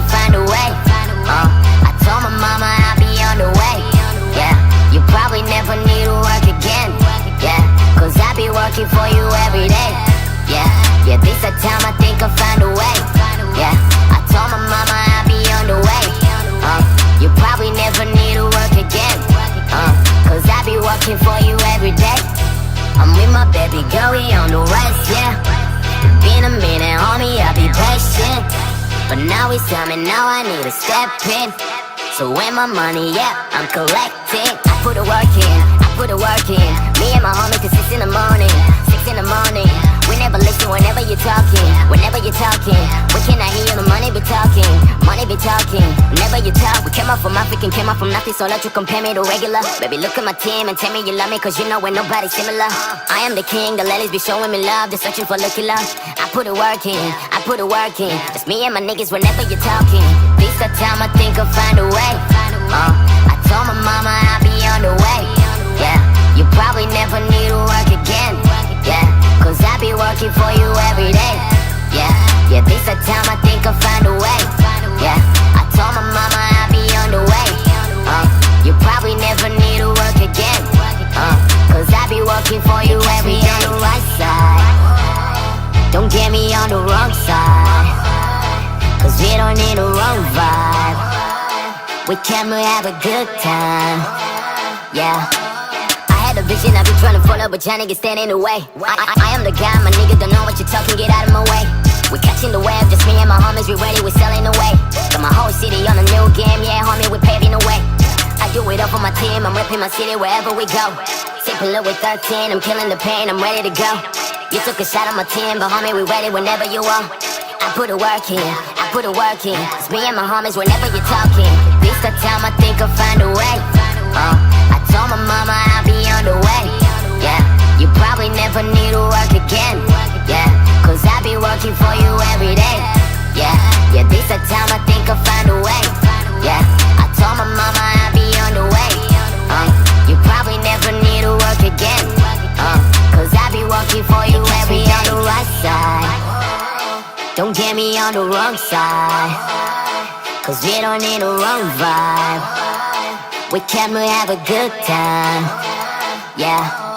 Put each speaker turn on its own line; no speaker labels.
I'll find a way. I told my mama I'll be on the way. Yeah, you probably never need to work again. Yeah, cause I be working for you every day. Yeah, this the time I think I'll find a way. Yeah, I told my mama I'll be on the way. You probably never need to work again. Cause I be working for you every day. I'm with my baby girl, we on the race, yeah. Been a minute, homie, I'll be patient. But now it's time and now I need to step in. So when my money, yeah, I'm collecting. I put the work in, I put the work in. Me and my homie till 6 in the morning, 6 in the morning. We never listen whenever you're talking, whenever you're talking. We cannot hear you, the money be talking, money be talking. Whenever you talk, we came up from African, came up from nothing. So let you compare me to regular. Baby, look at my team and tell me you love me, cause you know we're nobody similar. I am the king, the ladies be showing me love. They're searching for lucky love. I put the work in, I put the work in. It's me and my niggas whenever you're talking. This the time I think I'll find a way. I told my mama I'll be on the way. Yeah, you probably never need to work again. Yeah, cause I be working for you every day. Yeah, this the time I think I'll find a way. Yeah, I told my mama I'll be on the way. You probably never need to work again. Cause I be working for you every day. On the right side, don't get me on the wrong side. Cause we don't need a wrong vibe. We can have a good time. Yeah, I had a vision, I be trying to follow, but y'all niggas stand in the way. I am the guy, my nigga don't know what you're talking, get out of my way. We catching the wave, just me and my homies, we ready, we selling away. Got my whole city on a new game, yeah homie, we paving the way. I do it up for my team, I'm repping my city wherever we go. Sipping low with 13, I'm killing the pain, I'm ready to go. You took a shot on my team, but homie, we ready whenever you want. I put the work in, I put the work in. It's me and my homies whenever you're talking. This the time I think I'll find a way. I told my mama I'll be on the way. Yeah, you probably never need to work again. Yeah, cause I be working for you every day. Yeah, this the time I think I'll find a way. Yeah, I told my mama I'll be on the way. You probably never need to work again. Cause I be working for you every day. On the right side, don't get me on the wrong side. Cause we don't need a wrong vibe. We can have a good time. Yeah.